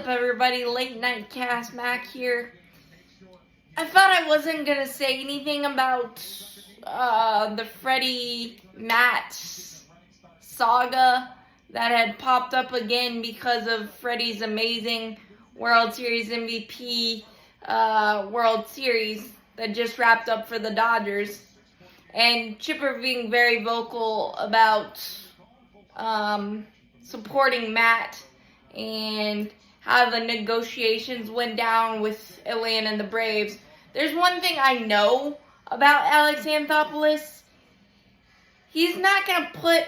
up, everybody? Late Night Cast, Mac here. I thought I wasn't going to say anything about the Freddie Matt saga that had popped up again because of Freddie's amazing World Series MVP World Series that just wrapped up for the Dodgers. And Chipper being very vocal about supporting Matt and how the negotiations went down with Atlanta and the Braves. There's one thing I know about Alex Anthopoulos. He's not going to put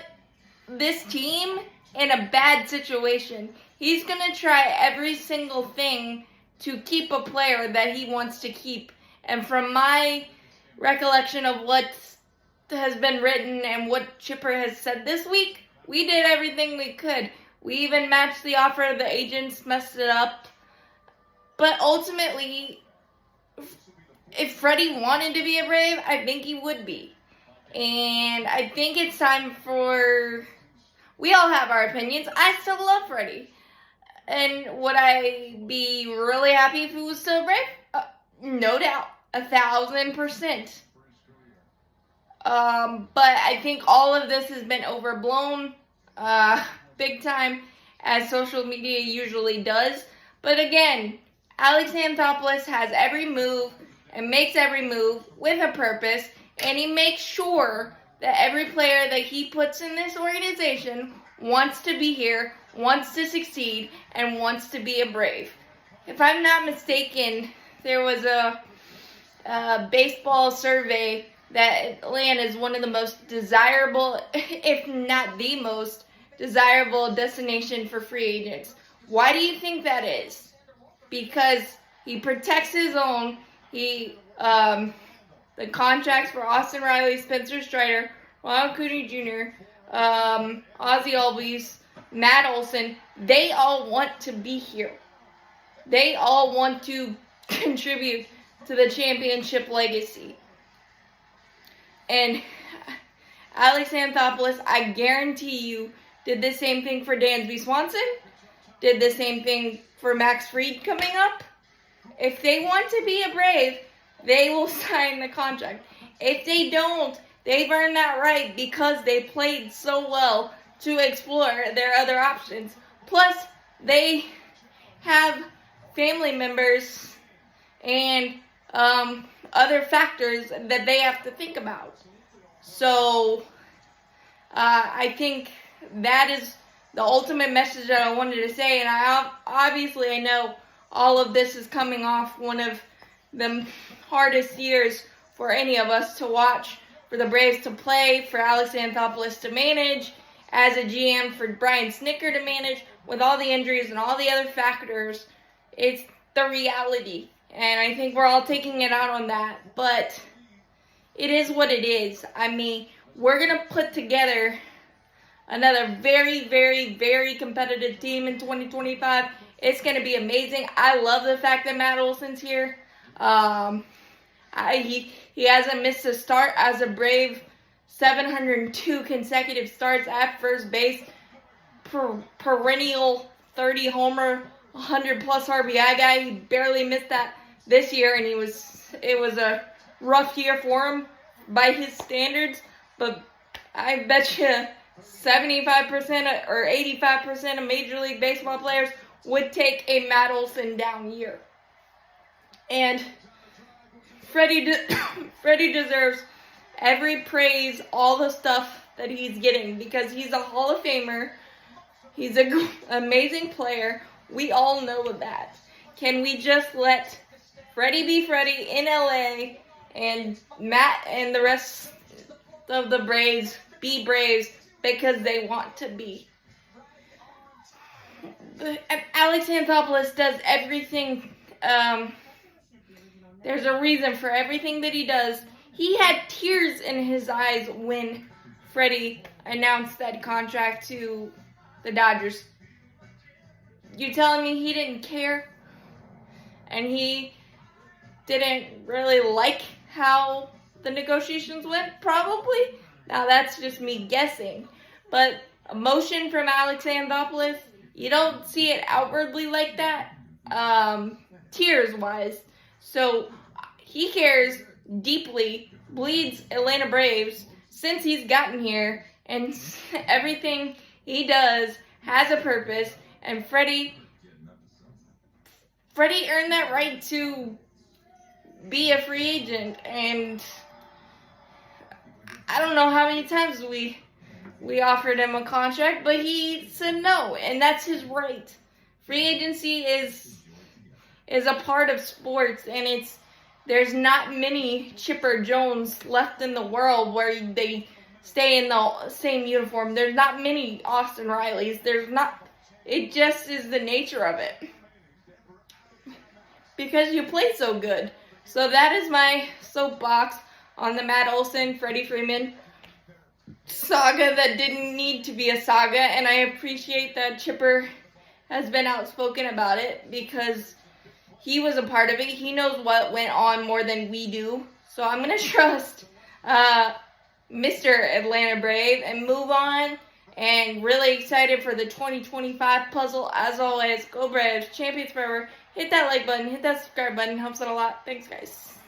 this team in a bad situation. He's going to try every single thing to keep a player that he wants to keep. And from my recollection of what has been written and what Chipper has said this week, we did everything we could. We even matched the offer. The agents messed it up. But ultimately, if Freddie wanted to be a Brave, I think he would be. And I think it's time for... We all have our opinions. I still love Freddie. And would I be really happy if he was still a Brave? No doubt. 1,000%. But I think all of this has been overblown big time, as social media usually does. But again, Alex Anthopoulos has every move and makes every move with a purpose, and he makes sure that every player that he puts in this organization wants to be here, wants to succeed, and wants to be a Brave. If I'm not mistaken, there was a baseball survey that Atlanta is one of the most desirable, if not the most desirable destination for free agents. Why do you think that is? Because he protects his own. The contracts for Austin Riley, Spencer Strider, Ronald Acuna Jr., Ozzie Albies, Matt Olson, they all want to be here. They all want to contribute to the championship legacy. And Alex Anthopoulos, I guarantee you, did the same thing for Dansby Swanson, did the same thing for Max Fried coming up. If they want to be a Brave, they will sign the contract. If they don't, they've earned that right because they played so well to explore their other options. Plus, they have family members and other factors that they have to think about. So, I think that is the ultimate message that I wanted to say. And I know all of this is coming off one of the hardest years for any of us to watch, for the Braves to play, for Alex Anthopoulos to manage, as a GM, for Brian Snitker to manage, with all the injuries and all the other factors. It's the reality. And I think we're all taking it out on that. But it is what it is. I mean, we're going to put together another very, very, very competitive team in 2025. It's going to be amazing. I love the fact that Matt Olson's here. He hasn't missed a start as a Brave. 702 consecutive starts at first base. Perennial 30-homer, 100-plus RBI guy. He barely missed that this year, and it was a rough year for him by his standards. But I bet you 75% or 85% of Major League Baseball players would take a Matt Olson down year. And Freddie deserves every praise, all the stuff that he's getting, because he's a Hall of Famer. He's an amazing player. We all know that. Can we just let Freddie be Freddie in LA, and Matt and the rest of the Braves be Braves because they want to be? Alex Anthopoulos does everything. There's a reason for everything that he does. He had tears in his eyes when Freddie announced that contract to the Dodgers. You telling me he didn't care? And he didn't really like how the negotiations went? Probably. Now that's just me guessing. But emotion from Alex Anthopoulos you don't see it outwardly like that, tears-wise. So he cares deeply, bleeds Atlanta Braves since he's gotten here, and everything he does has a purpose, and Freddie earned that right to be a free agent, and I don't know how many times we offered him a contract, but he said no, and that's his right. Free agency is a part of sports, and there's not many Chipper Jones left in the world where they stay in the same uniform. There's not many Austin Rileys. It just is the nature of it. Because you play so good. So that is my soapbox on the Matt Olson Freddie Freeman saga that didn't need to be a saga, and I appreciate that Chipper has been outspoken about it because he was a part of it. He knows what went on more than we do. So I'm going to trust Mr. Atlanta Brave and move on, and really excited for the 2025 puzzle. As always, go Braves, champions forever. Hit that like button, hit that subscribe button, helps out a lot. Thanks, guys.